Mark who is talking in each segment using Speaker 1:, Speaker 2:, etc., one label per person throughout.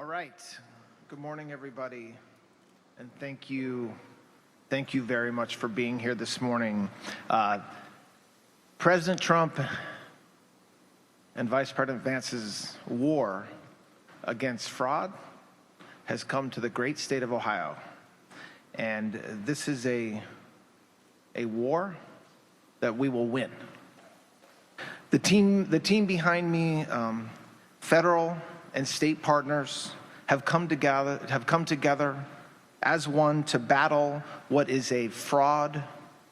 Speaker 1: All right. Good morning, everybody, and thank you very much for being here this morning. President Trump and Vice President Vance's war against fraud has come to the great state of Ohio, and this is a war that we will win. The team behind me, federal and state partners, have come together as one to battle what is a fraud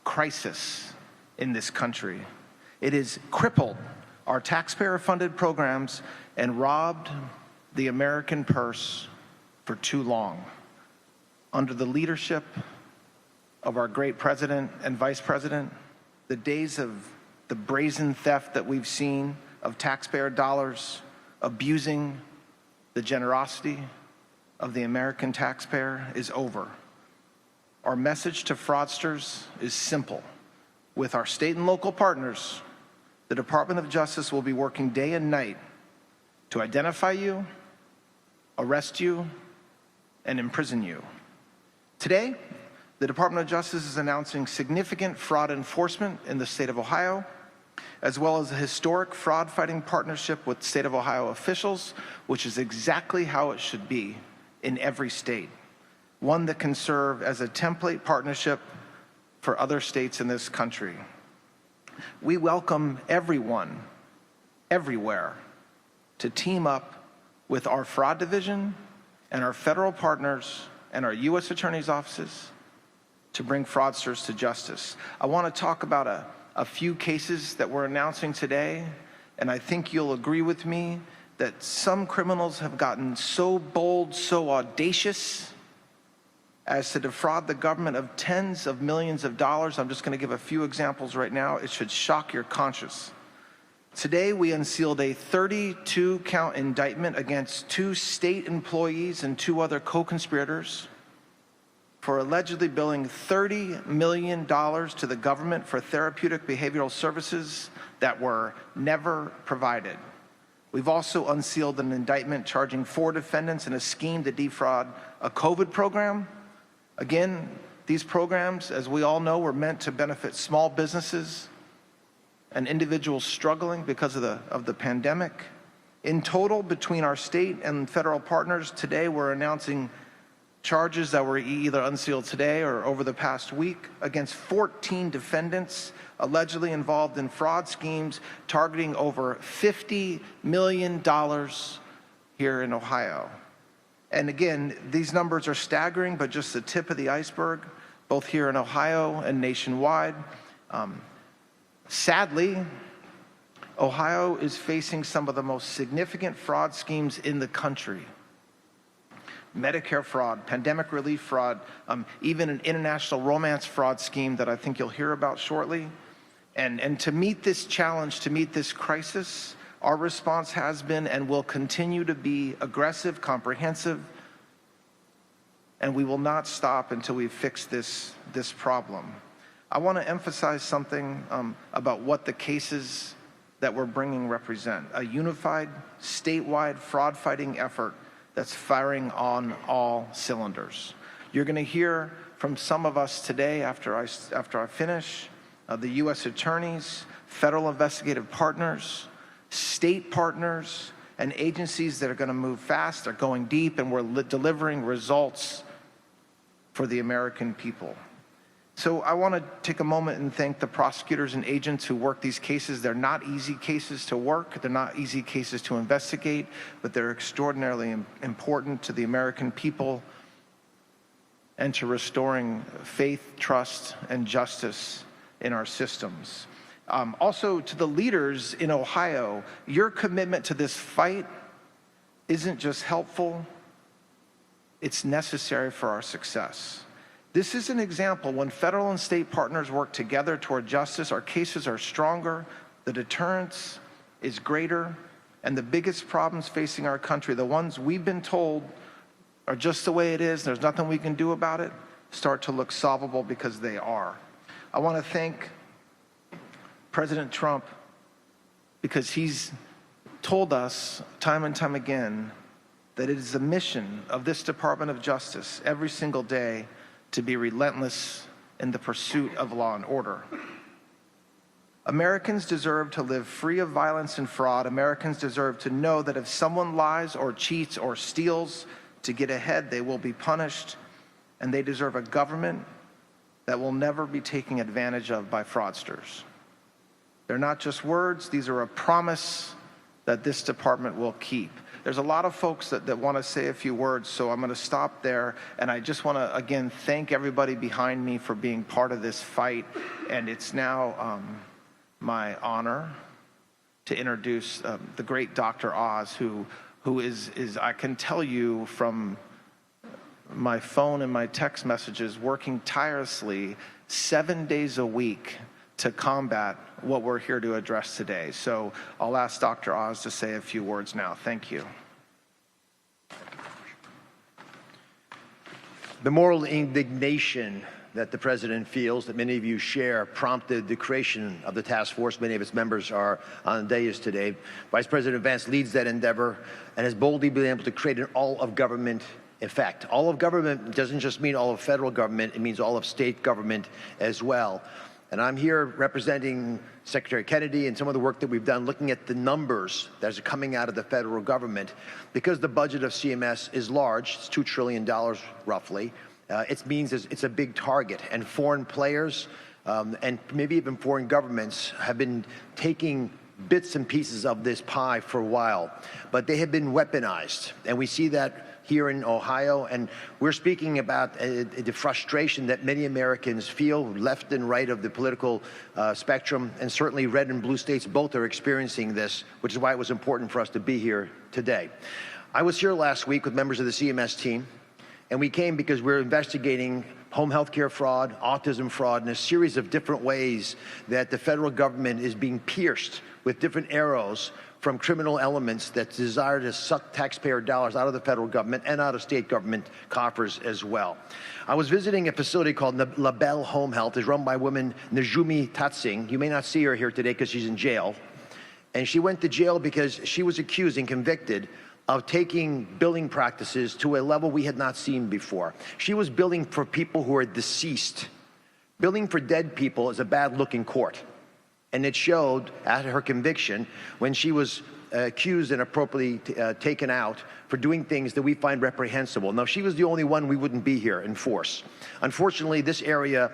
Speaker 1: crisis in this country. It has crippled our taxpayer-funded programs and robbed the American purse for too long. Under the leadership of our great president and vice president, the days of the brazen theft that we've seen of taxpayer dollars abusing the generosity of the American taxpayer is over. Our message to fraudsters is simple. With our state and local partners, the Department of Justice will be working day and night to identify you, arrest you, and imprison you. Today, the Department of Justice is announcing significant fraud enforcement in the state of Ohio, as well as a historic fraud-fighting partnership with state of Ohio officials, which is exactly how it should be in every state, one that can serve as a template partnership for other states in this country. We welcome everyone, everywhere, to team up with our fraud division and our federal partners and our U.S. Attorney's offices to bring fraudsters to justice. I want to talk about a few cases that we're announcing today, and I think you'll agree with me that some criminals have gotten so bold, so audacious as to defraud the government of tens of millions of dollars. I'm just going to give a few examples right now. It should shock your conscience. Today, we unsealed a 32-count indictment against 2 state employees and 2 other co-conspirators for allegedly billing $30 million to the government for therapeutic behavioral services that were never provided. We've also unsealed an indictment charging 4 defendants in a scheme to defraud a COVID program. Again, these programs, as we all know, were meant to benefit small businesses and individuals struggling because of the pandemic. In total, between our state and federal partners, today we're announcing charges that were either unsealed today or over the past week against 14 defendants allegedly involved in fraud schemes targeting over $50 million here in Ohio. And again, these numbers are staggering, but just the tip of the iceberg, both here in Ohio and nationwide. Sadly, Ohio is facing some of the most significant fraud schemes in the country. Medicare fraud, pandemic relief fraud, even an international romance fraud scheme that I think you'll hear about shortly. And to meet this challenge, to meet this crisis, our response has been and will continue to be aggressive, comprehensive, and we will not stop until we fix this problem. I want to emphasize something about what the cases that we're bringing represent: a unified, statewide fraud-fighting effort that's firing on all cylinders. You're going to hear from some of us today after I finish, the U.S. attorneys, federal investigative partners, state partners, and agencies that are going to move fast, they're going deep, and we're delivering results for the American people. So I want to take a moment and thank the prosecutors and agents who work these cases. They're not easy cases to work. They're not easy cases to investigate, but they're extraordinarily important to the American people and to restoring faith, trust, and justice in our systems. Also, to the leaders in Ohio, your commitment to this fight isn't just helpful, it's necessary for our success. This is an example when federal and state partners work together toward justice, our cases are stronger, the deterrence is greater, and the biggest problems facing our country, the ones we've been told are just the way it is, there's nothing we can do about it, start to look solvable because they are. I want to thank President Trump because he's told us time and time again that it is the mission of this Department of Justice every single day to be relentless in the pursuit of law and order. Americans deserve to live free of violence and fraud. Americans deserve to know that if someone lies or cheats or steals to get ahead, they will be punished, and they deserve a government that will never be taken advantage of by fraudsters. They're not just words, these are a promise that this department will keep. There's a lot of folks that want to say a few words, so I'm going to stop there, and I just want to, again, thank everybody behind me for being part of this fight, and it's now my honor to introduce the great Dr. Oz, who is, I can tell you from my phone and my text messages, working tirelessly 7 days a week to combat what we're here to address today. So I'll ask Dr. Oz to say a few words now. Thank you.
Speaker 2: The moral indignation that the President feels, that many of you share, prompted the creation of the task force. Many of its members are on the dais today. Vice President Vance leads that endeavor and has boldly been able to create an all-of-government effect. All of government doesn't just mean all of federal government, it means all of state government as well. And I'm here representing Secretary Kennedy and some of the work that we've done looking at the numbers that are coming out of the federal government. Because the budget of CMS is large, it's $2 trillion roughly, it means it's a big target. And foreign players and maybe even foreign governments have been taking bits and pieces of this pie for a while, but they have been weaponized. And we see that here in Ohio, and we're speaking about the frustration that many Americans feel, left and right of the political spectrum, and certainly red and blue states both are experiencing this, which is why it was important for us to be here today. I was here last week with members of the CMS team, and we came because we're investigating home health care fraud, autism fraud, and a series of different ways that the federal government is being pierced with different arrows from criminal elements that desire to suck taxpayer dollars out of the federal government and out of state government coffers as well. I was visiting a facility called La Belle Home Health. It's run by a woman, Najumi Tatsing. You may not see her here today because she's in jail. And she went to jail because she was accused and convicted of taking billing practices to a level we had not seen before. She was billing for people who are deceased. Billing for dead people is a bad look in court. And it showed at her conviction when she was accused and appropriately taken out for doing things that we find reprehensible. Now, if she was the only one, we wouldn't be here in force. Unfortunately, this area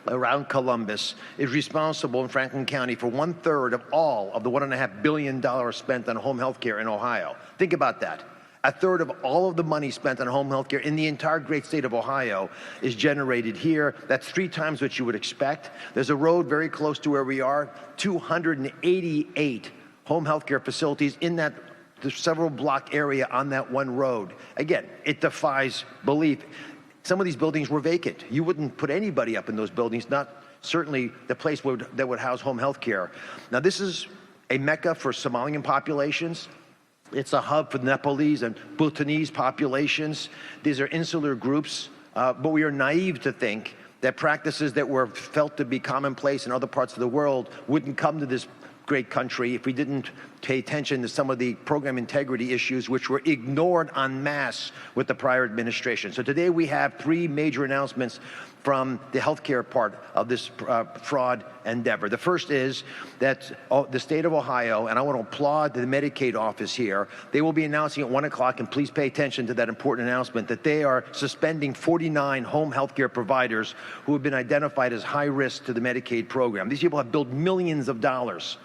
Speaker 2: around Columbus is responsible in Franklin County for 1/3 of all of the $1.5 billion spent on home health care in Ohio. Think about that. 1/3 of all of the money spent on home health care in the entire great state of Ohio is generated here. That's 3 times what you would expect. There's a road very close to where we are, 288 home health care facilities in that several block area on that one road. Again, it defies belief. Some of these buildings were vacant. You wouldn't put anybody up in those buildings, not certainly the place that would house home health care. Now, this is a mecca for Somalian populations. It's a hub for Nepalese and Bhutanese populations. These are insular groups, but we are naive to think that practices that were felt to be commonplace in other parts of the world wouldn't come to this great country if we didn't pay attention to some of the program integrity issues which were ignored en masse with the prior administration. So today we have 3 major announcements from the healthcare part of this fraud endeavor. The first is that the state of Ohio, and I want to applaud the Medicaid office here, they will be announcing at 1 o'clock, and please pay attention to that important announcement, that they are suspending 49 home healthcare providers who have been identified as high risk to the Medicaid program. These people have billed millions of dollars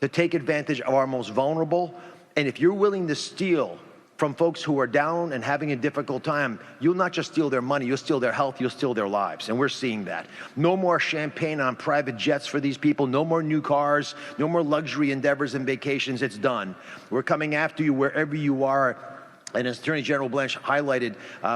Speaker 2: to take advantage of our most vulnerable, and if you're willing to steal from folks who are down and having a difficult time, you'll not just steal their money, you'll steal their health, you'll steal their lives, and we're seeing that. No more champagne on private jets for these people, no more new cars, no more luxury endeavors and vacations, it's done. We're coming after you wherever you are, and as Attorney General Blanche highlighted,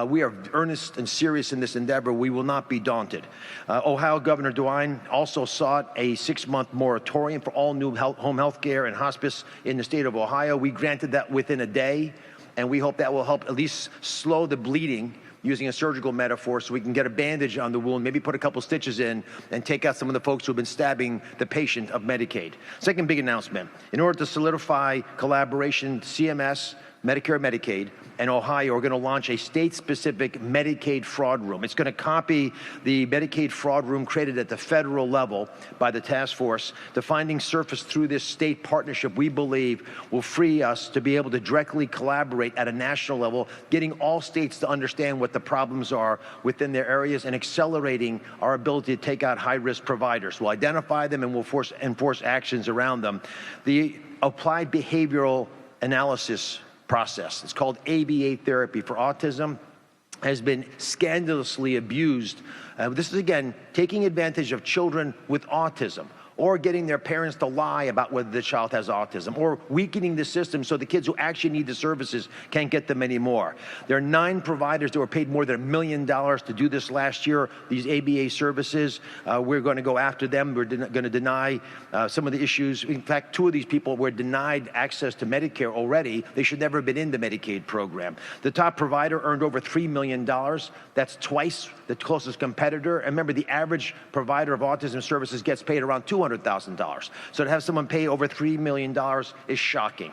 Speaker 2: we are earnest and serious in this endeavor. We will not be daunted. Ohio Governor DeWine also sought a 6-month moratorium for all new home health care and hospice in the state of Ohio. We granted that within a day, and we hope that will help at least slow the bleeding, using a surgical metaphor, so we can get a bandage on the wound, maybe put a couple stitches in, and take out some of the folks who have been stabbing the patient of Medicaid. Second big announcement, in order to solidify collaboration, CMS, Medicare and Medicaid, and Ohio are going to launch a state-specific Medicaid fraud room. It's going to copy the Medicaid fraud room created at the federal level by the task force. The findings surfaced through this state partnership, we believe, will free us to be able to directly collaborate at a national level, getting all states to understand what the problems are within their areas and accelerating our ability to take out high-risk providers. We'll identify them and we'll enforce actions around them. The applied behavioral analysis process, it's called ABA therapy for autism, has been scandalously abused. This is, again, taking advantage of children with autism, or getting their parents to lie about whether the child has autism, or weakening the system so the kids who actually need the services can't get them anymore. There are 9 providers that were paid more than $1 million to do this last year, these ABA services. We're going to go after them. We're going to deny some of the issues. In fact, 2 of these people were denied access to Medicare already. They should never have been in the Medicaid program. The top provider earned over $3 million. That's twice the closest competitor. And remember, the average provider of autism services gets paid around $200,000. So to have someone pay over $3 million is shocking.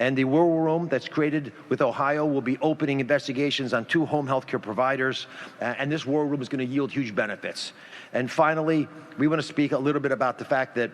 Speaker 2: And the war room that's created with Ohio will be opening investigations on 2 home health care providers. And this war room is going to yield huge benefits. And finally, we want to speak a little bit about the fact that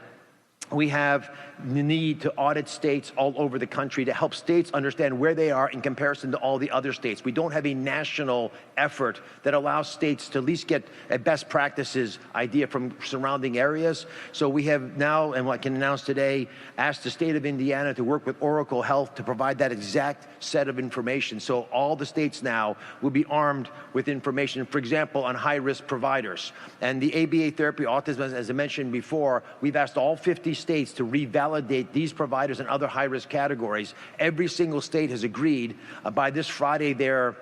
Speaker 2: we have the need to audit states all over the country to help states understand where they are in comparison to all the other states. We don't have a national effort that allows states to at least get a best practices idea from surrounding areas. So we have now, and I can announce today, asked the state of Indiana to work with Oracle Health to provide that exact set of information. So all the states now will be armed with information, for example, on high-risk providers. And the ABA therapy autism, as I mentioned before, we've asked all 50 states to revalidate these providers and other high-risk categories. Every single state has agreed. By this Friday, they're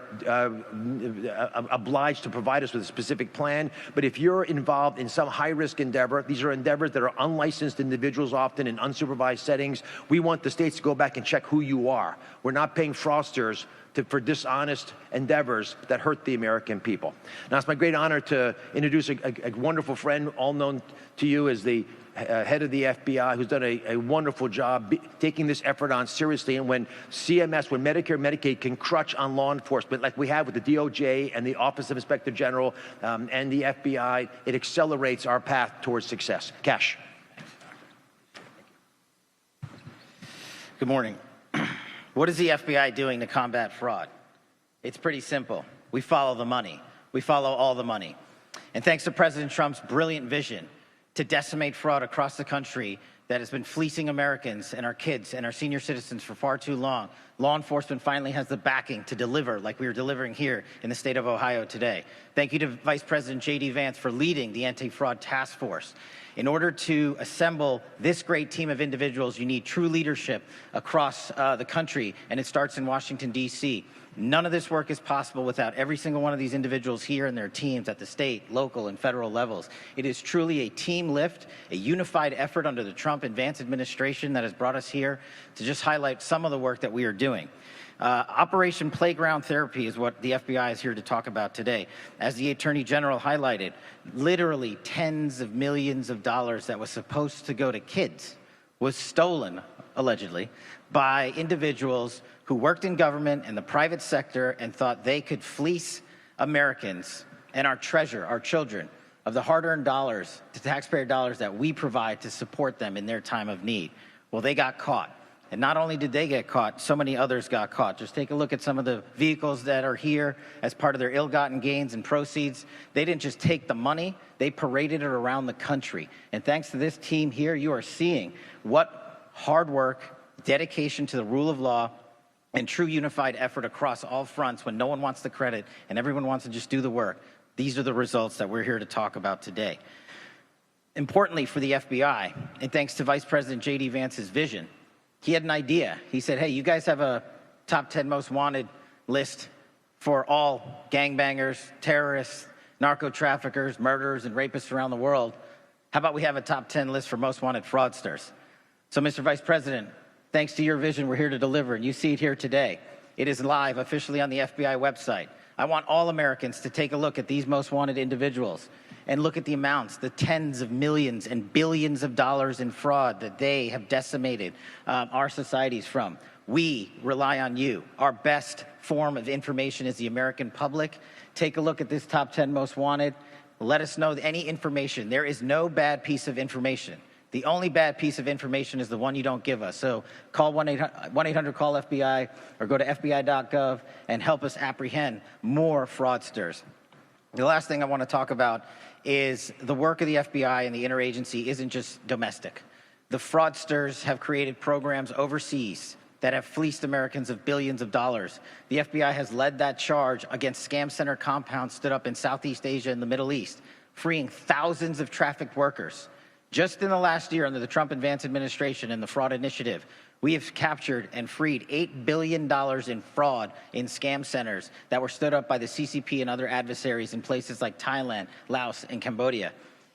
Speaker 2: obliged to provide us with a specific plan. But if you're involved in some high-risk endeavor, these are endeavors that are unlicensed individuals, often in unsupervised settings, we want the states to go back and check who you are. We're not paying fraudsters for dishonest endeavors that hurt the American people. Now, it's my great honor to introduce a wonderful friend, all known to you as the head of the FBI, who's done a wonderful job taking this effort on seriously. And when CMS, when Medicare and Medicaid can crutch on law enforcement like we have with the DOJ and the Office of Inspector General and the FBI, it accelerates our path towards success. Kash.
Speaker 3: Good morning. What is the FBI doing to combat fraud? It's pretty simple. We follow the money. We follow all the money. And thanks to President Trump's brilliant vision to decimate fraud across the country that has been fleecing Americans and our kids and our senior citizens for far too long, law enforcement finally has the backing to deliver like we are delivering here in the state of Ohio today. Thank you to Vice President J.D. Vance for leading the anti-fraud task force. In order to assemble this great team of individuals, you need true leadership across the country, and it starts in Washington, D.C. None of this work is possible without every single one of these individuals here and their teams at the state, local, and federal levels. It is truly a team lift, a unified effort under the Trump and Vance administration that has brought us here to just highlight some of the work that we are doing. Operation Playground Therapy is what the FBI is here to talk about today. As the Attorney General highlighted, literally tens of millions of dollars that was supposed to go to kids was stolen, allegedly, by individuals who worked in government and the private sector and thought they could fleece Americans and our treasure, our children, of the hard-earned dollars, the taxpayer dollars that we provide to support them in their time of need. Well, they got caught. And not only did they get caught, so many others got caught. Just take a look at some of the vehicles that are here as part of their ill-gotten gains and proceeds. They didn't just take the money, they paraded it around the country. And thanks to this team here, you are seeing what hard work, dedication to the rule of law, and true unified effort across all fronts when no one wants the credit and everyone wants to just do the work. These are the results that we're here to talk about today. Importantly for the FBI, and thanks to Vice President J.D. Vance's vision, he had an idea. He said, hey, you guys have a top 10 most wanted list for all gangbangers, terrorists, narco-traffickers, murderers, and rapists around the world. How about we have a top 10 list for most wanted fraudsters? So, Mr. Vice President, thanks to your vision, we're here to deliver, and you see it here today. It is live officially on the FBI website. I want all Americans to take a look at these most wanted individuals and look at the amounts, the tens of millions and billions of dollars in fraud that they have decimated our societies from. We rely on you. Our best form of information is the American public. Take a look at this top 10 most wanted. Let us know any information. There is no bad piece of information. The only bad piece of information is the one you don't give us. So call 1-800-CALL-FBI or go to FBI.gov and help us apprehend more fraudsters. The last thing I want to talk about is the work of the FBI and the interagency isn't just domestic. The fraudsters have created programs overseas that have fleeced Americans of billions of dollars. The FBI has led that charge against scam center compounds stood up in Southeast Asia and the Middle East, freeing thousands of trafficked workers. Just in the last year under the Trump and Vance administration and the fraud initiative, we have captured and freed $8 billion in fraud in scam centers that were stood up by the CCP and other adversaries in places like Thailand, Laos, and Cambodia,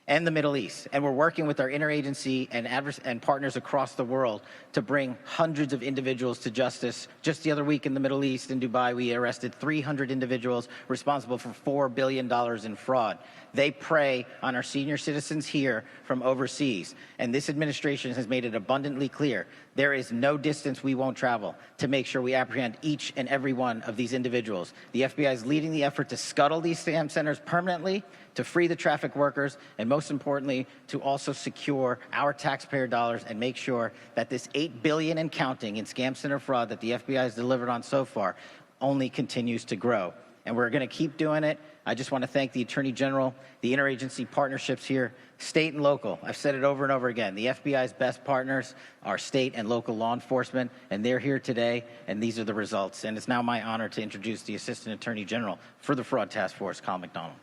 Speaker 3: and the Middle East. And we're working with our interagency and partners across the world to bring hundreds of individuals to justice. Just the other week in the Middle East, in Dubai, we arrested 300 individuals responsible for $4 billion in fraud. They prey on our senior citizens here from overseas. And this administration has made it abundantly clear there is no distance we won't travel to make sure we apprehend each and every one of these individuals. The FBI is leading the effort to scuttle these scam centers permanently, to free the traffic workers, and most importantly, to also secure our taxpayer dollars and make sure that this $8 billion and counting in scam center fraud that the FBI has delivered on so far only continues to grow. And we're going to keep doing it. I just want to thank the Attorney General, the interagency partnerships here, state and local. I've said it over and over again. The FBI's best partners are state and local law enforcement, and they're here today, and these are the results. And it's now my honor to introduce the Assistant Attorney General for the Fraud Task Force, Colin McDonald.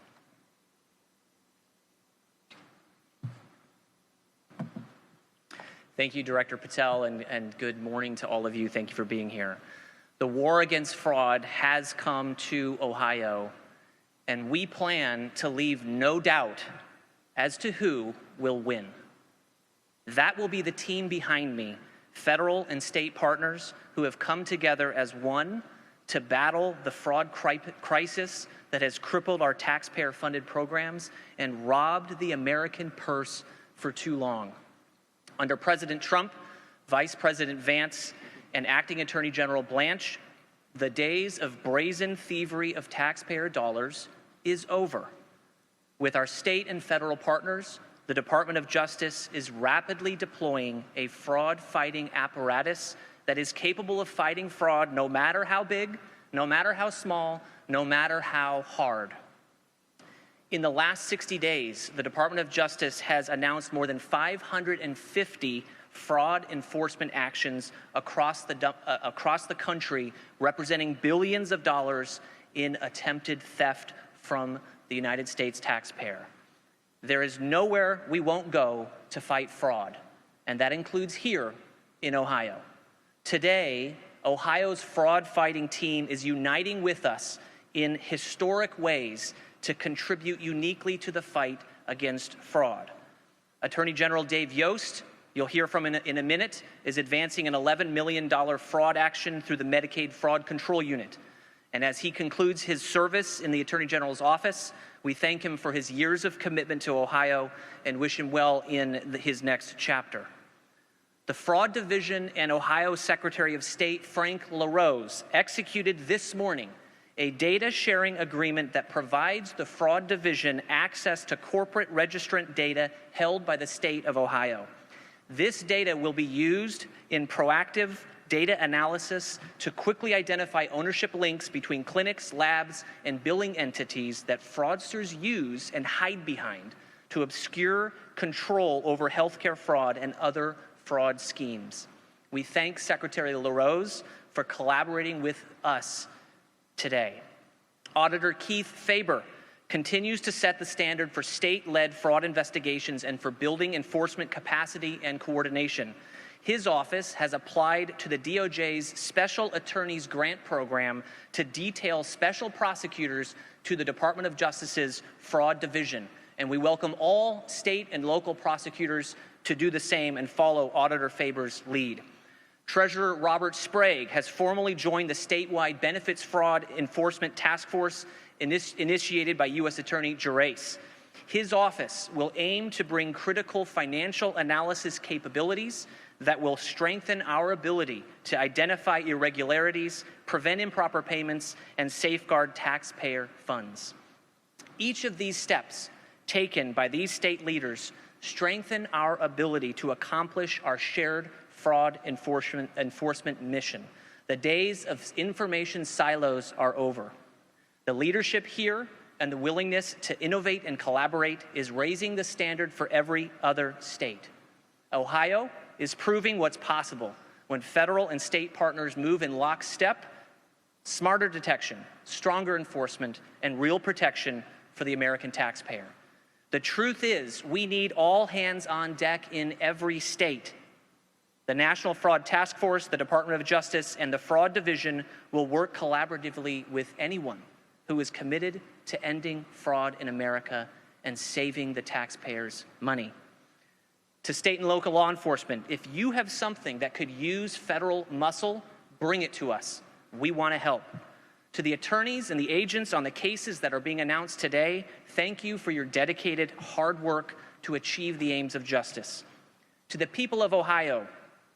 Speaker 4: Thank you, Director Patel, and good morning to all of you. Thank you for being here. The war against fraud has come to Ohio, and we plan to leave no doubt as to who will win. That will be the team behind me, federal and state partners who have come together as one to battle the fraud crisis that has crippled our taxpayer-funded programs and robbed the American purse for too long. Under President Trump, Vice President Vance, and Acting Attorney General Blanche, the days of brazen thievery of taxpayer dollars is over. With our state and federal partners, the Department of Justice is rapidly deploying a fraud-fighting apparatus that is capable of fighting fraud no matter how big, no matter how small, no matter how hard. In the last 60 days, the Department of Justice has announced more than 550 fraud enforcement actions across the country, representing billions of dollars in attempted theft from the United States taxpayer. There is nowhere we won't go to fight fraud, and that includes here in Ohio. Today, Ohio's fraud-fighting team is uniting with us in historic ways to contribute uniquely to the fight against fraud. Attorney General Dave Yost, you'll hear from in a minute, is advancing an $11 million fraud action through the Medicaid Fraud Control Unit. And as he concludes his service in the Attorney General's office, we thank him for his years of commitment to Ohio and wish him well in his next chapter. The Fraud Division and Ohio Secretary of State Frank LaRose executed this morning a data sharing agreement that provides the Fraud Division access to corporate registrant data held by the state of Ohio. This data will be used in proactive data analysis to quickly identify ownership links between clinics, labs, and billing entities that fraudsters use and hide behind to obscure control over healthcare fraud and other fraud schemes. We thank Secretary LaRose for collaborating with us today. Auditor Keith Faber continues to set the standard for state-led fraud investigations and for building enforcement capacity and coordination. His office has applied to the DOJ's Special Attorneys Grant Program to detail special prosecutors to the Department of Justice's Fraud Division. And we welcome all state and local prosecutors to do the same and follow Auditor Faber's lead. Treasurer Robert Sprague has formally joined the statewide Benefits Fraud Enforcement Task Force initiated by U.S. Attorney Gerace. His office will aim to bring critical financial analysis capabilities that will strengthen our ability to identify irregularities, prevent improper payments, and safeguard taxpayer funds. Each of these steps taken by these state leaders strengthen our ability to accomplish our shared fraud enforcement mission. The days of information silos are over. The leadership here and the willingness to innovate and collaborate is raising the standard for every other state. Ohio is proving what's possible when federal and state partners move in lockstep. Smarter detection, stronger enforcement, and real protection for the American taxpayer. The truth is, we need all hands on deck in every state. The National Fraud Task Force, the Department of Justice, and the Fraud Division will work collaboratively with anyone who is committed to ending fraud in America and saving the taxpayers' money. To state and local law enforcement, if you have something that could use federal muscle, bring it to us. We want to help. To the attorneys and the agents on the cases that are being announced today, thank you for your dedicated hard work to achieve the aims of justice. To the people of Ohio,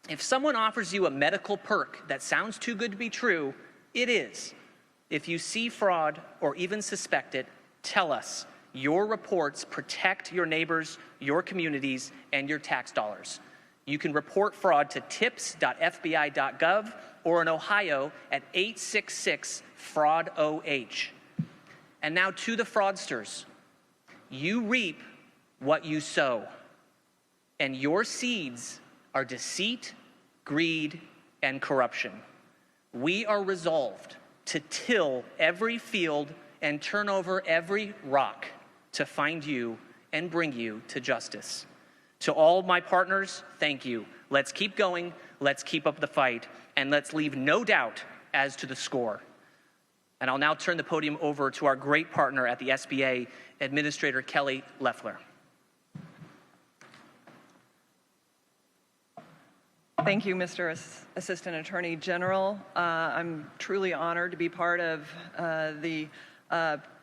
Speaker 4: if someone offers you a medical perk that sounds too good to be true, it is. If you see fraud or even suspect it, tell us. Your reports protect your neighbors, your communities, and your tax dollars. You can report fraud to tips.fbi.gov or in Ohio at 866-FRAUD-OH. And now to the fraudsters. You reap what you sow, and your seeds are deceit, greed, and corruption. We are resolved to till every field and turn over every rock to find you and bring you to justice. To all my partners, thank you. Let's keep going, let's keep up the fight, and let's leave no doubt as to the score. And I'll now turn the podium over to our great partner at the SBA, Administrator Kelly Loeffler.
Speaker 5: Thank you, Mr. Assistant Attorney General. I'm truly honored to be part of the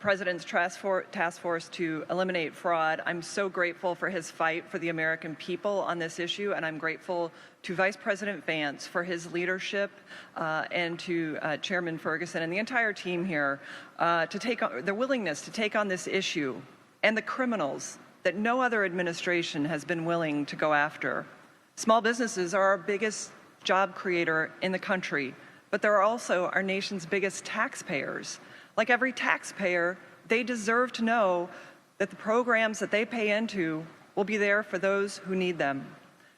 Speaker 5: President's task force to eliminate fraud. I'm so grateful for his fight for the American people on this issue, and I'm grateful to Vice President Vance for his leadership and to Chairman Ferguson and the entire team here to take on their willingness to take on this issue and the criminals that no other administration has been willing to go after. Small businesses are our biggest job creator in the country, but they're also our nation's biggest taxpayers. Like every taxpayer, they deserve to know that the programs that they pay into will be there for those who need them,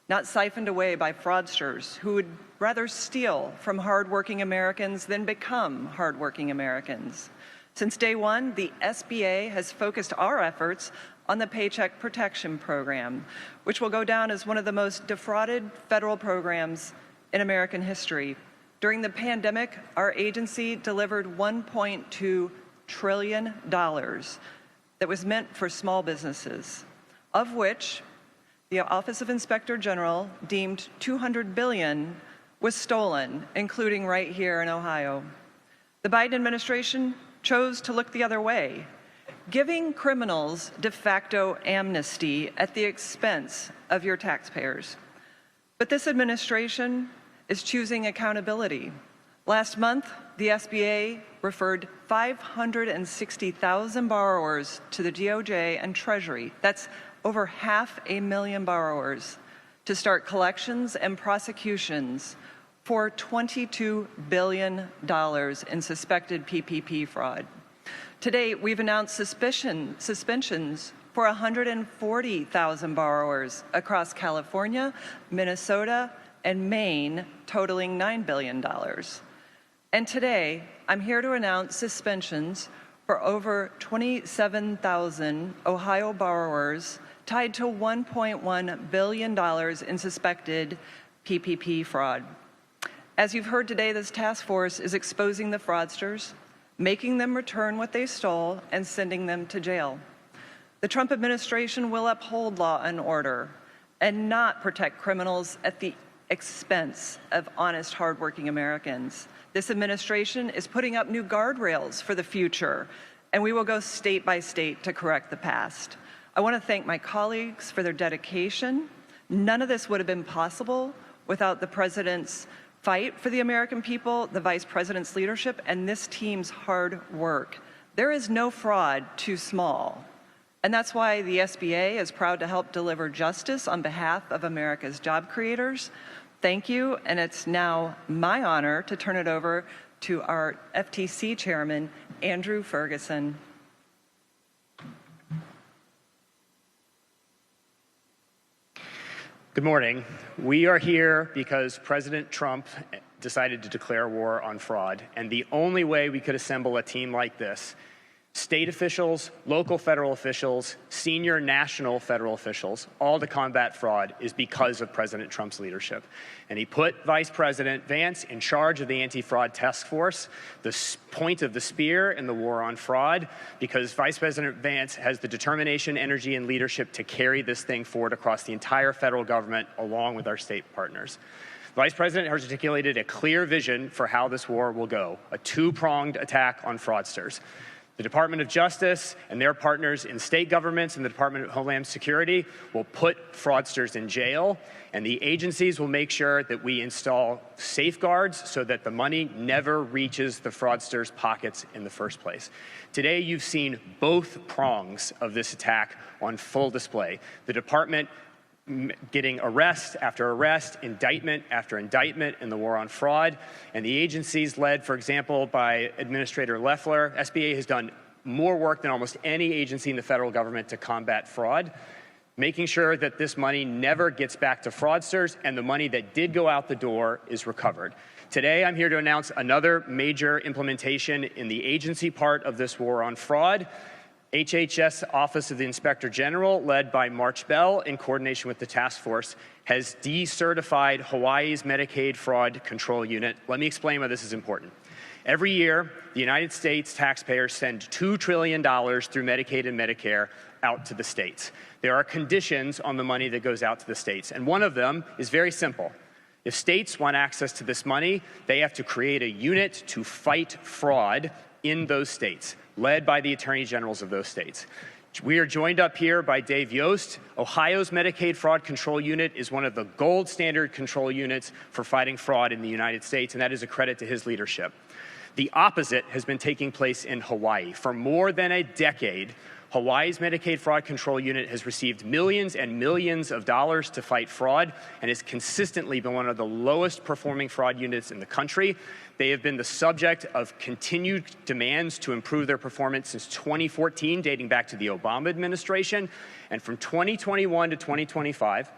Speaker 5: not siphoned away by fraudsters who would rather steal from hardworking Americans than become hardworking Americans. Since day one, the SBA has focused our efforts on the Paycheck Protection Program, which will go down as one of the most defrauded federal programs in American history. During the pandemic, our agency delivered $1.2 trillion that was meant for small businesses, of which the Office of Inspector General deemed $200 billion was stolen, including right here in Ohio. The Biden administration chose to look the other way, giving criminals de facto amnesty at the expense of your taxpayers. But this administration is choosing accountability. Last month, the SBA referred 560,000 borrowers to the DOJ and Treasury. That's over 500,000 borrowers to start collections and prosecutions for $22 billion in suspected PPP fraud. Today, we've announced suspensions for 140,000 borrowers across California, Minnesota, and Maine, totaling $9 billion. And today, I'm here to announce suspensions for over 27,000 Ohio borrowers tied to $1.1 billion in suspected PPP fraud. As you've heard today, this task force is exposing the fraudsters, making them return what they stole, and sending them to jail. The Trump administration will uphold law and order and not protect criminals at the expense of honest, hardworking Americans. This administration is putting up new guardrails for the future and we will go state by state to correct the past. I want to thank my colleagues for their dedication. None of this would have been possible without the President's fight for the American people, the Vice President's leadership, and this team's hard work. There is no fraud too small. And that's why the SBA is proud to help deliver justice on behalf of America's job creators. Thank you, and it's now my honor to turn it over to our FTC Chairman, Andrew Ferguson.
Speaker 6: Good morning. We are here because President Trump decided to declare war on fraud, and the only way we could assemble a team like this, state officials, local federal officials, senior national federal officials, all to combat fraud, is because of President Trump's leadership. And he put Vice President Vance in charge of the anti-fraud task force, the point of the spear in the war on fraud, because Vice President Vance has the determination, energy, and leadership to carry this thing forward across the entire federal government along with our state partners. The Vice President has articulated a clear vision for how this war will go, a two-pronged attack on fraudsters. The Department of Justice and their partners in state governments and the Department of Homeland Security will put fraudsters in jail, and the agencies will make sure that we install safeguards so that the money never reaches the fraudsters' pockets in the first place. Today, you've seen both prongs of this attack on full display. The department getting arrest after arrest, indictment after indictment in the war on fraud. And the agencies led, for example, by Administrator Loeffler, SBA has done more work than almost any agency in the federal government to combat fraud, making sure that this money never gets back to fraudsters and the money that did go out the door is recovered. Today, I'm here to announce another major implementation in the agency part of this war on fraud. HHS Office of the Inspector General, led by March Bell in coordination with the task force, has decertified Hawaii's Medicaid Fraud Control Unit. Let me explain why this is important. Every year, the United States taxpayers send $2 trillion through Medicaid and Medicare out to the states. There are conditions on the money that goes out to the states, and one of them is very simple. If states want access to this money, they have to create a unit to fight fraud in those states, led by the attorney generals of those states. We are joined up here by Dave Yost. Ohio's Medicaid Fraud Control Unit is one of the gold standard control units for fighting fraud in the United States, and that is a credit to his leadership. The opposite has been taking place in Hawaii. For more than a decade, Hawaii's Medicaid Fraud Control Unit has received millions and millions of dollars to fight fraud and has consistently been one of the lowest performing fraud units in the country. They have been the subject of continued demands to improve their performance since 2014, dating back to the Obama administration. And from 2021 to 2025,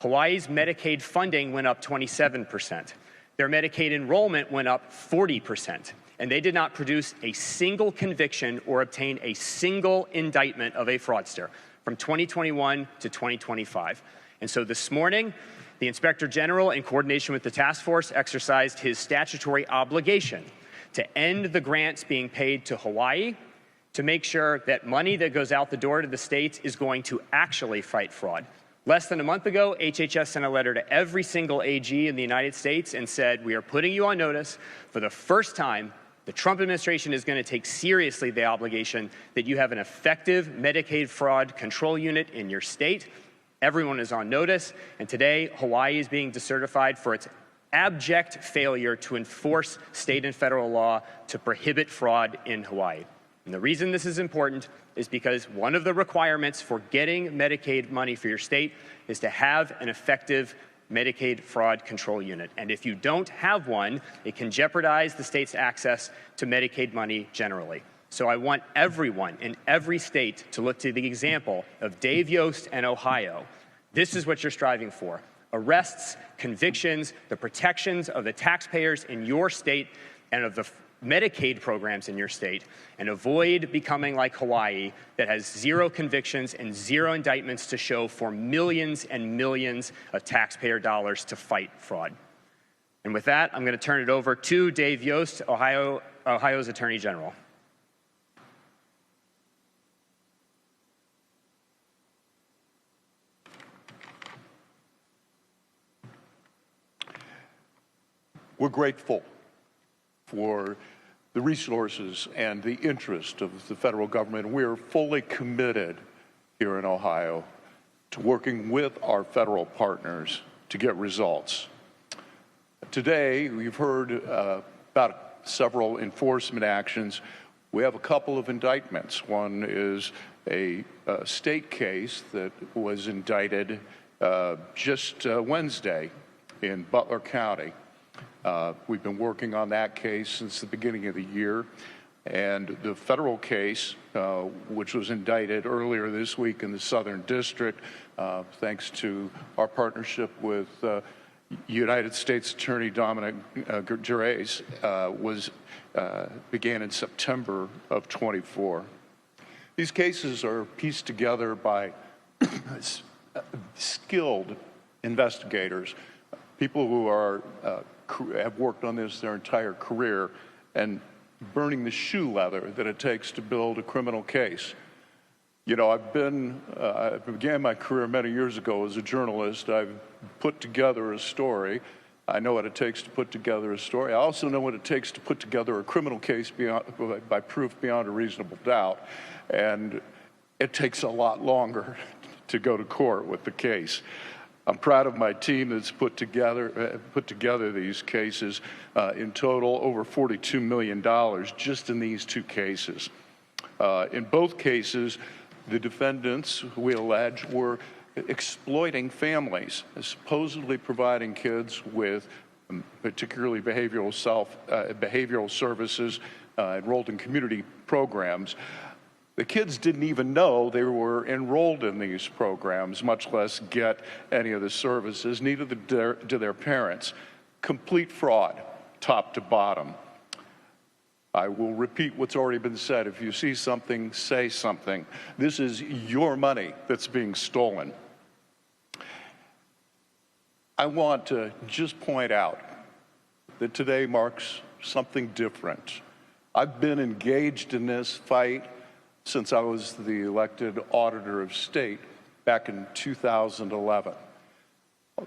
Speaker 6: Hawaii's Medicaid funding went up 27%. Their Medicaid enrollment went up 40%. And they did not produce a single conviction or obtain a single indictment of a fraudster from 2021 to 2025. And so this morning, the Inspector General, in coordination with the task force, exercised his statutory obligation to end the grants being paid to Hawaii, to make sure that money that goes out the door to the states is going to actually fight fraud. Less than a month ago, HHS sent a letter to every single AG in the United States and said, we are putting you on notice. For the first time, the Trump administration is going to take seriously the obligation that you have an effective Medicaid fraud control unit in your state. Everyone is on notice, and today Hawaii is being decertified for its abject failure to enforce state and federal law to prohibit fraud in Hawaii. And the reason this is important is because one of the requirements for getting Medicaid money for your state is to have an effective Medicaid fraud control unit. And if you don't have one, it can jeopardize the state's access to Medicaid money generally. So I want everyone in every state to look to the example of Dave Yost and Ohio. This is what you're striving for. Arrests, convictions, the protections of the taxpayers in your state and of the Medicaid programs in your state, and avoid becoming like Hawaii that has zero convictions and zero indictments to show for millions and millions of taxpayer dollars to fight fraud. And with that, I'm going to turn it over to Dave Yost, Ohio's Attorney General.
Speaker 7: We're grateful for the resources and the interest of the federal government. We are fully committed here in Ohio to working with our federal partners to get results. Today, we've heard about several enforcement actions. We have a couple of indictments. One is a state case that was indicted just Wednesday in Butler County. We've been working on that case since the beginning of the year. And the federal case, which was indicted earlier this week in the Southern District, thanks to our partnership with United States Attorney Dominic Gerace, began in September of '24. These cases are pieced together by skilled investigators, people who have worked on this their entire career and burning the shoe leather that it takes to build a criminal case. You know, I began my career many years ago as a journalist. I've put together a story. I know what it takes to put together a story. I also know what it takes to put together a criminal case by proof beyond a reasonable doubt. And it takes a lot longer to go to court with the case. I'm proud of my team that's put together these cases. In total, over $42 million just in these two cases. In both cases, the defendants, we allege, were exploiting families, supposedly providing kids with particularly behavioral services enrolled in community programs. The kids didn't even know they were enrolled in these programs, much less get any of the services, neither do their parents. Complete fraud, top to bottom. I will repeat what's already been said. If you see something, say something. This is your money that's being stolen. I want to just point out that today marks something different. I've been engaged in this fight since I was the elected Auditor of State back in 2011.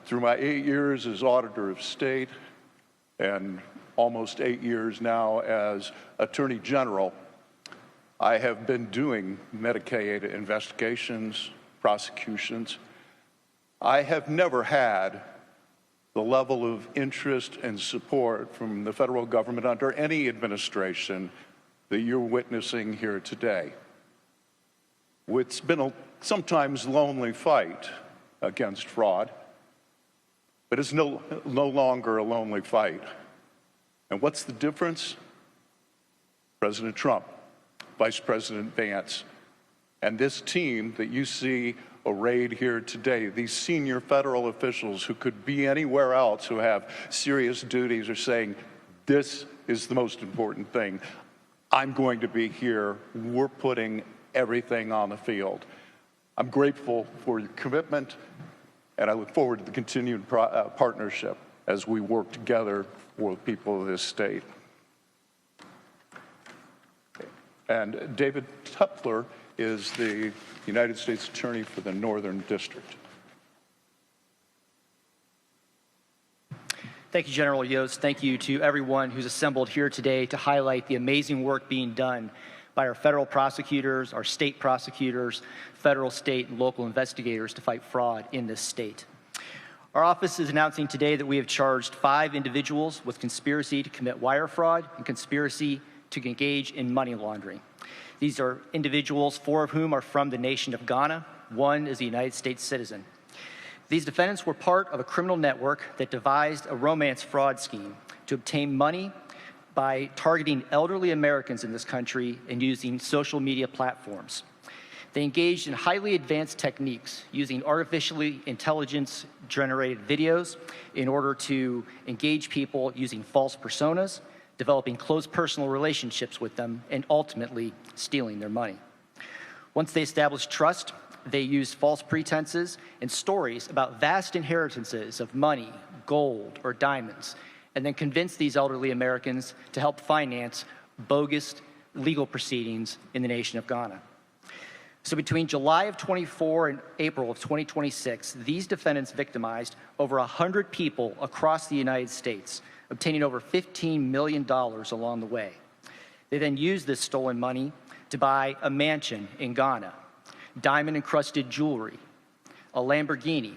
Speaker 7: Through my 8 years as Auditor of State and almost 8 years now as Attorney General, I have been doing Medicaid investigations, prosecutions. I have never had the level of interest and support from the federal government under any administration that you're witnessing here today. It's been a sometimes lonely fight against fraud, but it's no longer a lonely fight. And what's the difference? President Trump, Vice President Vance, and this team that you see arrayed here today, these senior federal officials who could be anywhere else, who have serious duties, are saying, this is the most important thing. I'm going to be here. We're putting everything on the field. I'm grateful for your commitment, and I look forward to the continued partnership as we work together for the people of this state. And David Toepfer is the United States Attorney for the Northern District.
Speaker 8: Thank you, General Yost. Thank you to everyone who's assembled here today to highlight the amazing work being done by our federal prosecutors, our state prosecutors, federal, state, and local investigators to fight fraud in this state. Our office is announcing today that we have charged 5 individuals with conspiracy to commit wire fraud and conspiracy to engage in money laundering. These are individuals, 4 of whom are from the nation of Ghana. 1 is a United States citizen. These defendants were part of a criminal network that devised a romance fraud scheme to obtain money by targeting elderly Americans in this country and using social media platforms. They engaged in highly advanced techniques using artificially intelligence-generated videos in order to engage people using false personas, developing close personal relationships with them, and ultimately stealing their money. Once they established trust, they used false pretenses and stories about vast inheritances of money, gold, or diamonds, and then convinced these elderly Americans to help finance bogus legal proceedings in the nation of Ghana. So between July of '24 and April of 2026, these defendants victimized over 100 people across the United States, obtaining over $15 million along the way. They then used this stolen money to buy a mansion in Ghana, diamond-encrusted jewelry, a Lamborghini,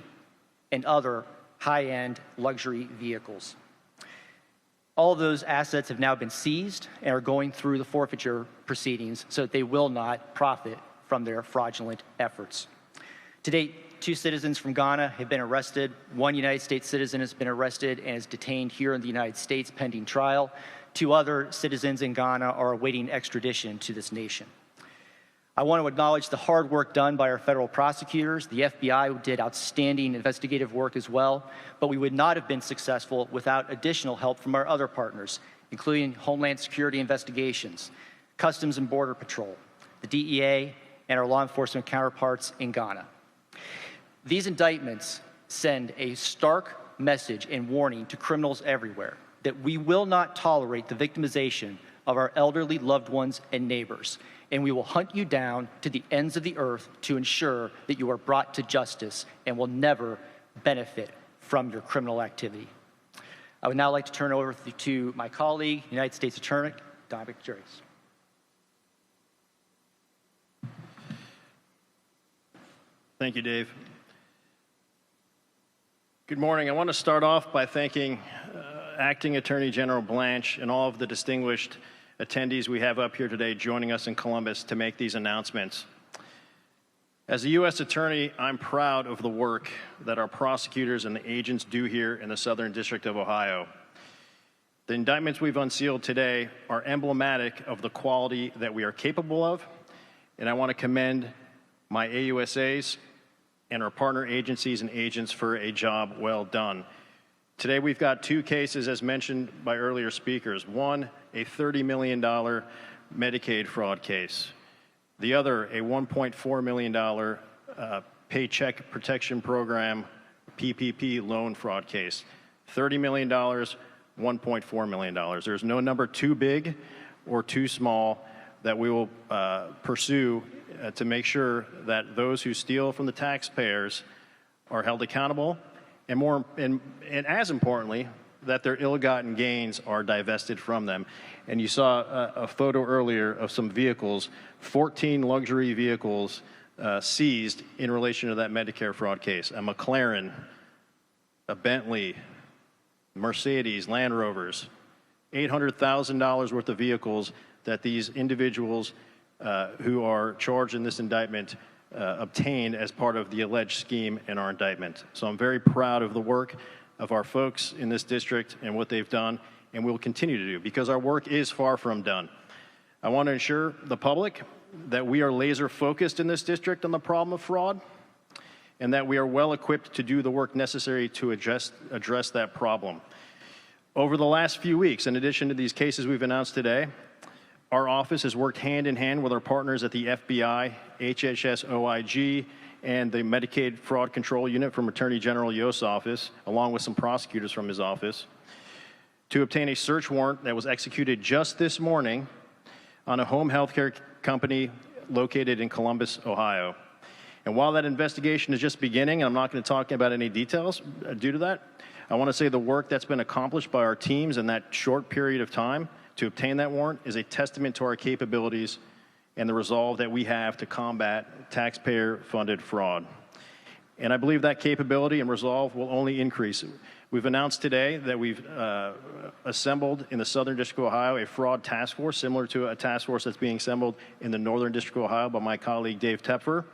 Speaker 8: and other high-end luxury vehicles. All of those assets have now been seized and are going through the forfeiture proceedings so that they will not profit from their fraudulent efforts. To date, 2 citizens from Ghana have been arrested. 1 United States citizen has been arrested and is detained here in the United States pending trial. 2 other citizens in Ghana are awaiting extradition to this nation. I want to acknowledge the hard work done by our federal prosecutors. The FBI did outstanding investigative work as well, but we would not have been successful without additional help from our other partners, including Homeland Security Investigations, Customs and Border Patrol, the DEA, and our law enforcement counterparts in Ghana. These indictments send a stark message and warning to criminals everywhere that we will not tolerate the victimization of our elderly loved ones and neighbors, and we will hunt you down to the ends of the earth to ensure that you are brought to justice and will never benefit from your criminal activity. I would now like to turn over to my colleague, United States Attorney Dominic Gerace.
Speaker 9: Thank you, Dave. Good morning. I want to start off by thanking Acting Attorney General Blanche and all of the distinguished attendees we have up here today joining us in Columbus to make these announcements. As a U.S. Attorney, I'm proud of the work that our prosecutors and the agents do here in the Southern District of Ohio. The indictments we've unsealed today are emblematic of the quality that we are capable of, and I want to commend my AUSAs and our partner agencies and agents for a job well done. Today we've got 2 cases as mentioned by earlier speakers. One, a $30 million Medicaid fraud case. The other, a $1.4 million Paycheck Protection Program PPP loan fraud case. $30 million, $1.4 million. There's no number too big or too small that we will pursue to make sure that those who steal from the taxpayers are held accountable, and as importantly, that their ill-gotten gains are divested from them. And you saw a photo earlier of some vehicles, 14 luxury vehicles seized in relation to that Medicare fraud case. A McLaren, a Bentley, Mercedes, Land Rovers, $800,000 worth of vehicles that these individuals who are charged in this indictment obtained as part of the alleged scheme in our indictment. So I'm very proud of the work of our folks in this district and what they've done, and we'll continue to do, because our work is far from done. I want to assure the public that we are laser focused in this district on the problem of fraud, and that we are well equipped to do the work necessary to address that problem. Over the last few weeks, in addition to these cases we've announced today, our office has worked hand in hand with our partners at the FBI, HHS OIG, and the Medicaid Fraud Control Unit from Attorney General Yost's office, along with some prosecutors from his office, to obtain a search warrant that was executed just this morning on a home health care company located in Columbus, Ohio. And while that investigation is just beginning, and I'm not going to talk about any details due to that, I want to say the work that's been accomplished by our teams in that short period of time to obtain that warrant is a testament to our capabilities and the resolve that we have to combat taxpayer-funded fraud. And I believe that capability and resolve will only increase. We've announced today that we've assembled in the Southern District of Ohio a fraud task force similar to a task force that's being assembled in the Northern District of Ohio by my colleague Dave Toepfer.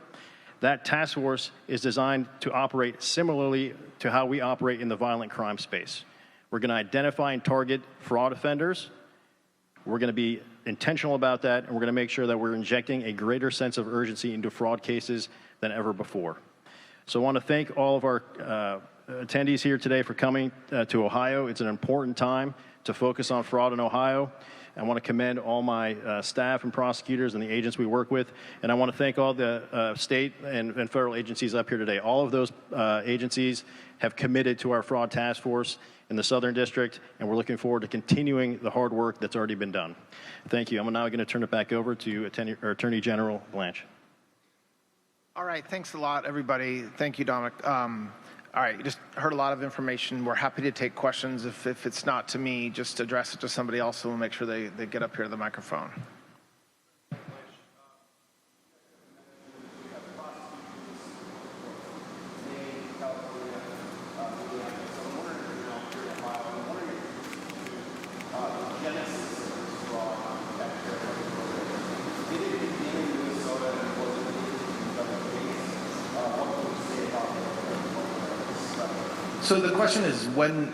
Speaker 9: That task force is designed to operate similarly to how we operate in the violent crime space. We're going to identify and target fraud offenders. We're going to be intentional about that, and we're going to make sure that we're injecting a greater sense of urgency into fraud cases than ever before. So I want to thank all of our attendees here today for coming to Ohio. It's an important time to focus on fraud in Ohio. I want to commend all my staff and prosecutors and the agents we work with, and I want to thank all the state and federal agencies up here today. All of those agencies have committed to our fraud task force in the Southern District, and we're looking forward to continuing the hard work that's already been done. Thank you. I'm now going to turn it back over to Attorney General Blanche.
Speaker 1: All right, thanks a lot, everybody. Thank you, Dominic. All right, you just heard a lot of information. We're happy to take questions. If it's not to me, just address it to somebody else, and we'll make sure they get up here to the microphone. So the question is,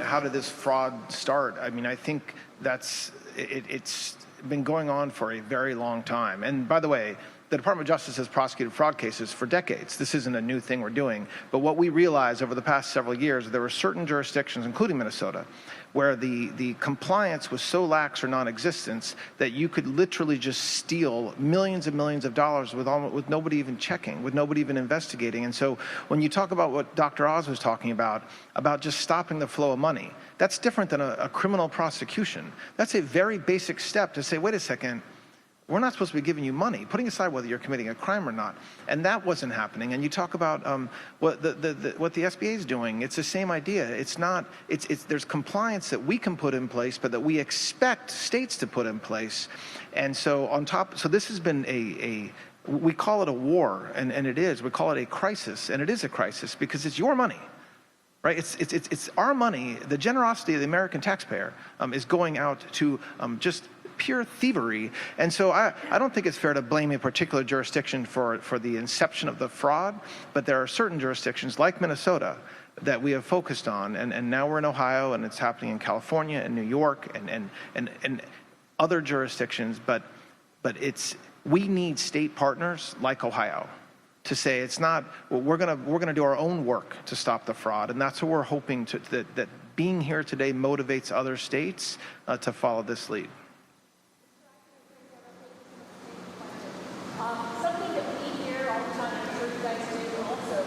Speaker 1: how did this fraud start? I mean, I think it's been going on for a very long time. And by the way, the Department of Justice has prosecuted fraud cases for decades. This isn't a new thing we're doing. But what we realized over the past several years, there were certain jurisdictions, including Minnesota, where the compliance was so lax or non-existent that you could literally just steal millions and millions of dollars with nobody even checking, with nobody even investigating. And so when you talk about what Dr. Oz was talking about just stopping the flow of money, that's different than a criminal prosecution. That's a very basic step to say, wait a second, we're not supposed to be giving you money, putting aside whether you're committing a crime or not. And that wasn't happening. And you talk about what the SBA is doing. It's the same idea. There's compliance that we can put in place, but that we expect states to put in place. And so so this has been we call it a war, and it is. We call it a crisis, and it is a crisis because it's your money. Right? It's our money. The generosity of the American taxpayer is going out to just pure thievery. And so I don't think it's fair to blame a particular jurisdiction for the inception of the fraud, but there are certain jurisdictions like Minnesota that we have focused on, and now we're in Ohio, and it's happening in California and New York and other jurisdictions, but we need state partners like Ohio to say it's not, well, we're gonna do our own work to stop the fraud, and that's what we're hoping that being here today motivates other states to follow this lead.
Speaker 10: Something that we hear all the time, I'm sure you guys do also,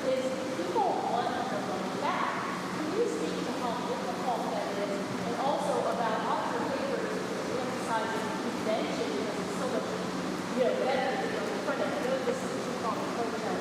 Speaker 10: is people want their money back. Can you speak to how difficult that is, and also about how your papers emphasizing prevention because it's so much better to be on the front end? I know this is a two-pronged approach as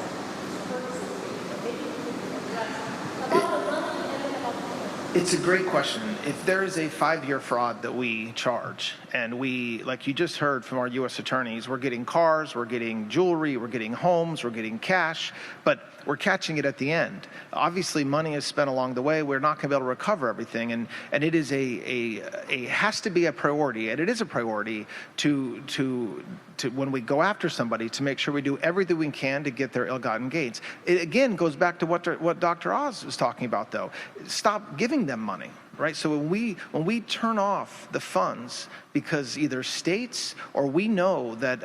Speaker 10: Ferguson speaks, but maybe you can address about the money and then about the money.
Speaker 1: It's a great question. If there is a 5-year fraud that we charge, and we, like you just heard from our U.S. attorneys, we're getting cars, we're getting jewelry, we're getting homes, we're getting cash, but we're catching it at the end. Obviously, money is spent along the way. We're not going to be able to recover everything, and it is has to be a priority, and it is a priority to when we go after somebody to make sure we do everything we can to get their ill-gotten gains. It again goes back to what Dr. Oz was talking about, though. Stop giving them money. Right, so when we turn off the funds because either states or we know that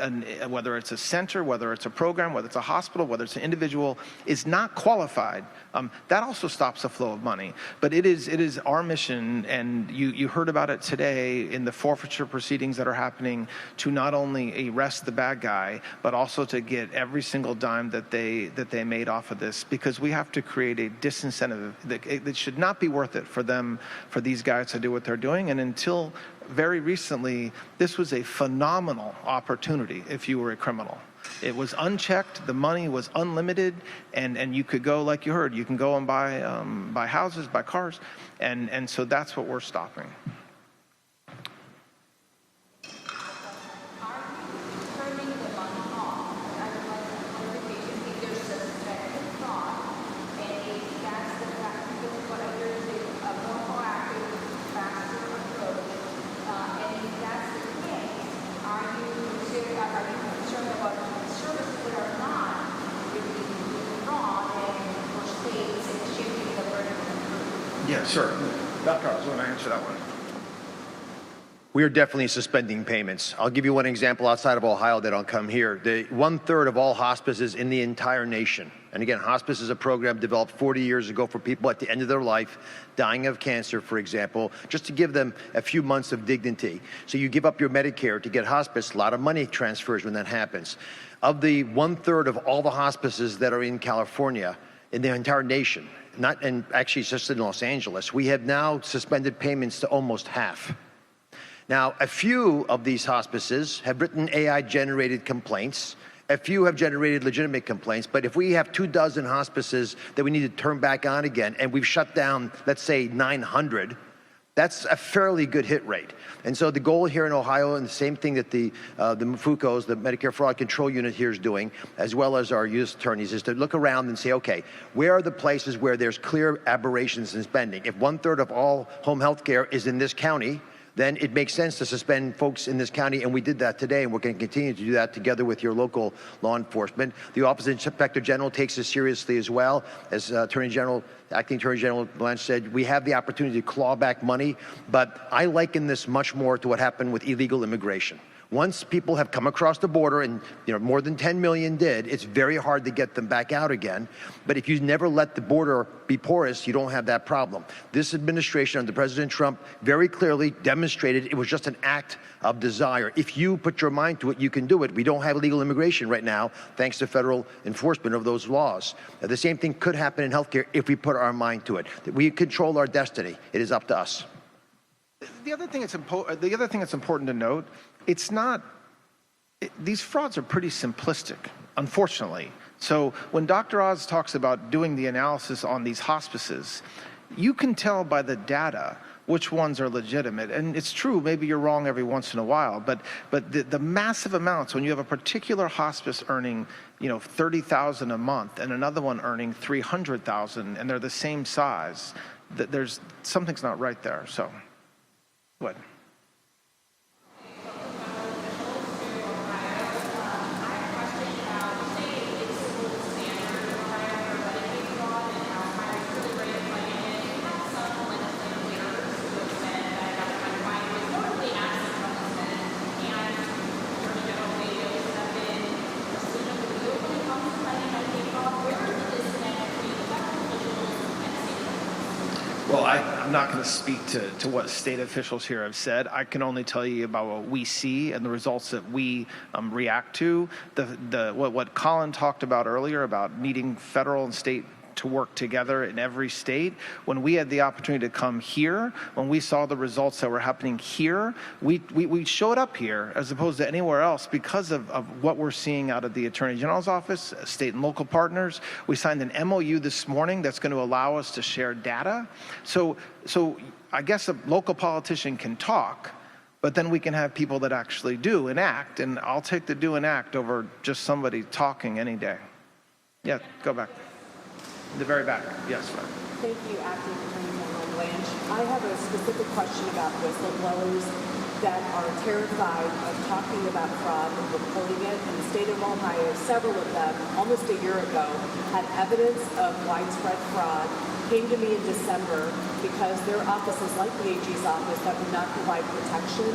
Speaker 1: whether it's a center, whether it's a program, whether it's a hospital, whether it's an individual is not qualified, that also stops the flow of money. But it is our mission, and you heard about it today in the forfeiture proceedings that are happening, to not only arrest the bad guy, but also to get every single dime that they made off of this, because we have to create a disincentive that should not be worth it for these guys to do what they're doing. And until very recently, this was a phenomenal opportunity if you were a criminal. It was unchecked, the money was unlimited, and you could go, like you heard, you can go and buy houses, buy cars, and so that's what we're stopping. Yeah, sure. Dr. Oz, want to answer that one?
Speaker 2: We are definitely suspending payments. I'll give you one example outside of Ohio that I'll come here. 1/3 of all hospices in the entire nation, and again, hospice is a program developed 40 years ago for people at the end of their life, dying of cancer, for example, just to give them a few months of dignity. So you give up your Medicare to get hospice, a lot of money transfers when that happens. Of the 1/3 of all the hospices that are in California, in the entire nation, and actually it's just in Los Angeles, we have now suspended payments to almost half. Now, a few of these hospices have written AI-generated complaints, A few have generated legitimate complaints, but if we have 24 hospices that we need to turn back on again, and we've shut down, let's say, 900, that's a fairly good hit rate. And so the goal here in Ohio, and the same thing that the MFUCOs, the Medicare Fraud Control Unit here is doing, as well as our U.S. attorneys, is to look around and say, okay, where are the places where there's clear aberrations in spending? If 1/3 of all home health care is in this county, then it makes sense to suspend folks in this county, and we did that today, and we're going to continue to do that together with your local law enforcement. The Office of Inspector General takes this seriously as well. As Acting Attorney General Blanche said, we have the opportunity to claw back money, but I liken this much more to what happened with illegal immigration. Once people have come across the border, and more than 10 million did, it's very hard to get them back out again. But if you never let the border be porous, you don't have that problem. This administration under President Trump very clearly demonstrated it was just an act of desire. If you put your mind to it, you can do it. We don't have illegal immigration right now, thanks to federal enforcement of those laws. The same thing could happen in healthcare if we put our mind to it. We control our destiny. It is up to us.
Speaker 1: The other thing that's important to note, these frauds are pretty simplistic, unfortunately. So when Dr. Oz talks about doing the analysis on these hospices, you can tell by the data which ones are legitimate. And it's true, maybe you're wrong every once in a while, but the massive amounts, when you have a particular hospice earning, $30,000 a month and another one earning $300,000, and they're the same size, there's something's not right there. So, what? Well, I'm not going to speak to what state officials here have said. I can only tell you about what we see and the results that we react to. What Colin talked about earlier about needing federal and state to work together in every state. When we had the opportunity to come here, when we saw the results that were happening here, we showed up here as opposed to anywhere else because of what we're seeing out of the Attorney General's office, state and local partners. We signed an MOU this morning that's going to allow us to share data. So I guess a local politician can talk, but then we can have people that actually do and act, and I'll take the do and act over just somebody talking any day. Yeah, go back. In the very back. Yes, sir.
Speaker 11: Thank you, Acting Attorney General Blanche. I have a specific question about whistleblowers that are terrified of talking about fraud and reporting it. In the state of Ohio, several of them, almost a year ago, had evidence of widespread fraud, came to me in December because their offices, like the AG's office, that would not provide protection.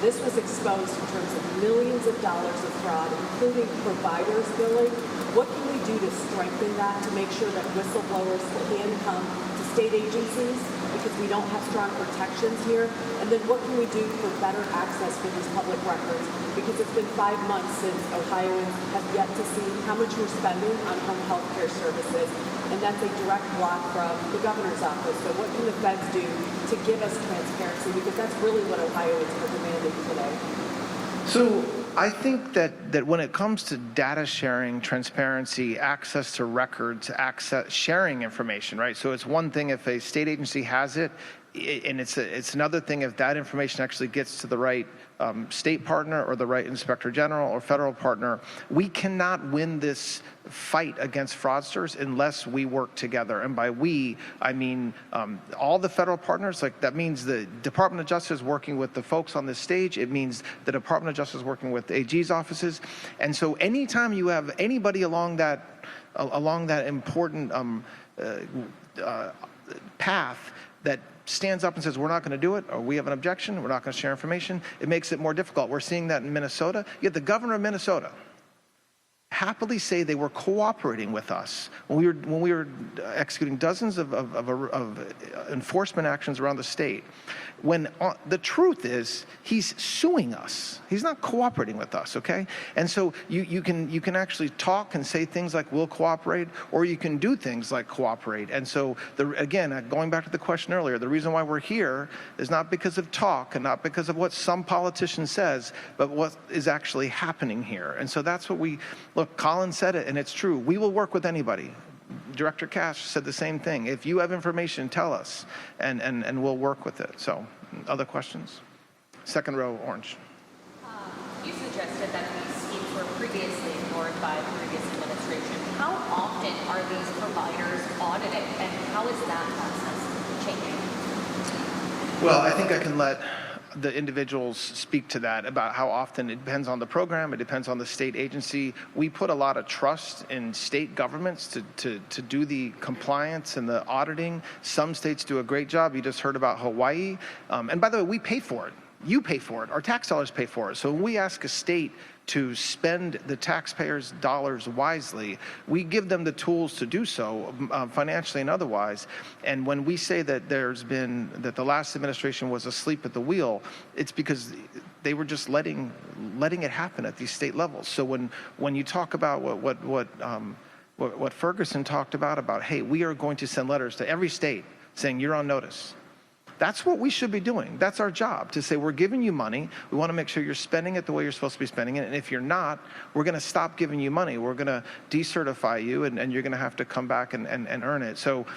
Speaker 11: This was exposed in terms of millions of dollars of fraud, including providers billing. What can we do to strengthen that, to make sure that whistleblowers can come to state agencies because we don't have strong protections here? And then what can we do for better access for these public records? Because it's been 5 months since Ohioans have yet to see how much we're spending on home health care services, and that's a direct block from the governor's office. So what can the feds do to give us transparency? Because that's really what Ohioans are demanding today.
Speaker 1: So I think that when it comes to data sharing, transparency, access to records, sharing information, right? So it's one thing if a state agency has it, and it's another thing if that information actually gets to the right state partner or the right inspector general or federal partner. We cannot win this fight against fraudsters unless we work together. And by we, I mean all the federal partners. Like that means the Department of Justice working with the folks on this stage. It means the Department of Justice working with the AG's offices. And so anytime you have anybody along that important path that stands up and says, we're not going to do it, or we have an objection, we're not going to share information, it makes it more difficult. We're seeing that in Minnesota. You have the governor of Minnesota happily say they were cooperating with us when we were executing dozens of enforcement actions around the state. When the truth is, he's suing us. He's not cooperating with us, okay? And so you can actually talk and say things like we'll cooperate, or you can do things like cooperate. And so again, going back to the question earlier, the reason why we're here is not because of talk and not because of what some politician says, but what is actually happening here. And so that's what look, Colin said it, and it's true. We will work with anybody. Director Kash said the same thing. If you have information, tell us, and we'll work with it. So, other questions? Second row, orange.
Speaker 10: You suggested that these schemes were previously ignored by the previous administration. How often are these providers audited, and how is that process changing?
Speaker 1: Well, I think I can let the individuals speak to that about how often. It depends on the program. It depends on the state agency. We put a lot of trust in state governments to do the compliance and the auditing. Some states do a great job. You just heard about Hawaii. And by the way, we pay for it. You pay for it. Our tax dollars pay for it. So when we ask a state to spend the taxpayers' dollars wisely, we give them the tools to do so, financially and otherwise. And when we say that that the last administration was asleep at the wheel, it's because they were just letting it happen at these state levels. So when you talk about what Ferguson talked about, hey, we are going to send letters to every state saying you're on notice. That's what we should be doing. That's our job, to say we're giving you money. We want to make sure you're spending it the way you're supposed to be spending it. And if you're not, we're going to stop giving you money. We're going to decertify you, and you're going to have to come back and earn it. So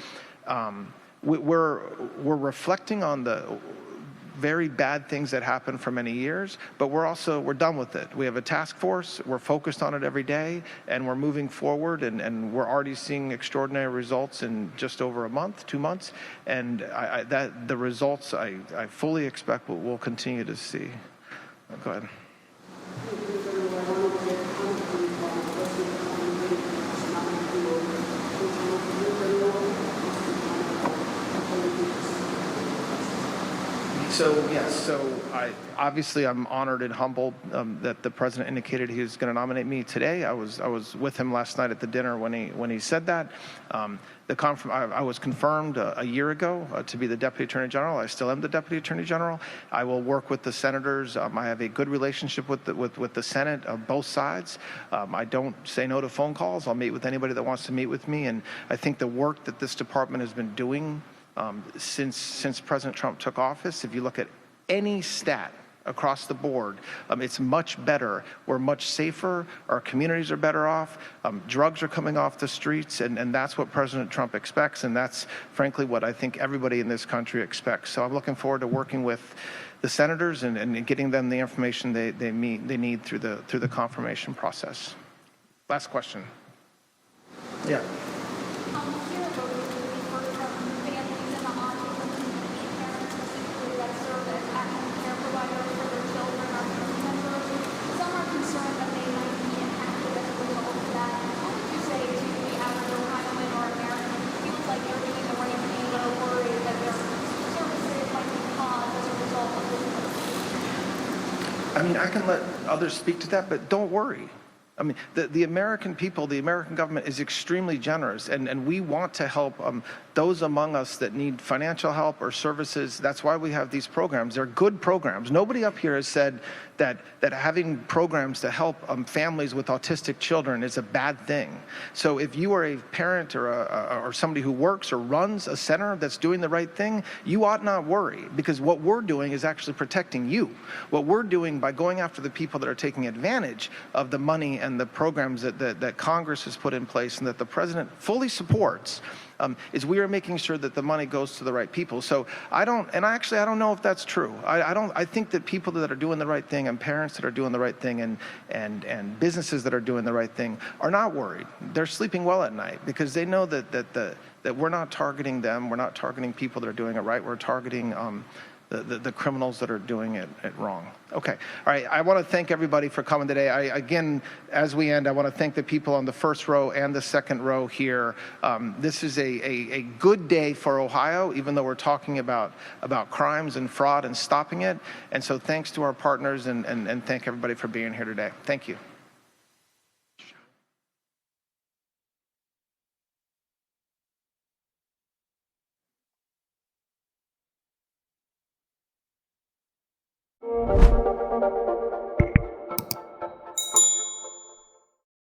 Speaker 1: we're reflecting on the very bad things that happened for many years, but we're done with it. We have a task force, we're focused on it every day, and we're moving forward, and we're already seeing extraordinary results in just over a month, 2 months, and the results I fully expect we'll continue to see. Go ahead. So yes, obviously I'm honored and humbled that the president indicated he was going to nominate me today. I was with him last night at the dinner when he said that. I was confirmed a year ago to be the Deputy Attorney General. I still am the Deputy Attorney General. I will work with the senators. I have a good relationship with the Senate of both sides. I don't say no to phone calls. I'll meet with anybody that wants to meet with me. And I think the work that this department has been doing since President Trump took office, if you look at any stat across the board, it's much better. We're much safer. Our communities are better off. Drugs are coming off the streets, and that's what President Trump expects, and that's frankly what I think everybody in this country expects. So I'm looking forward to working with the senators and getting them the information they need through the confirmation process. Last question. Yeah. I mean, I can let others speak to that, but don't worry. I mean, the American people, the American government is extremely generous, and we want to help those among us that need financial help or services. That's why we have these programs. They're good programs. Nobody up here has said that having programs to help families with autistic children is a bad thing. So if you are a parent or somebody who works or runs a center that's doing the right thing, you ought not worry, because what we're doing is actually protecting you. What we're doing by going after the people that are taking advantage of the money and the programs that Congress has put in place and that the president fully supports, is we are making sure that the money goes to the right people. So I don't know if that's true. I think that people that are doing the right thing and parents that are doing the right thing and businesses that are doing the right thing are not worried. They're sleeping well at night because they know that we're not targeting them. We're not targeting people that are doing it right. We're targeting the criminals that are doing it wrong. Okay. All right. I want to thank everybody for coming today. Again, as we end, I want to thank the people on the first row and the second row here. This is a good day for Ohio, even though we're talking about crimes and fraud and stopping it. And so thanks to our partners and thank everybody for being here today. Thank you.
Speaker 10: you.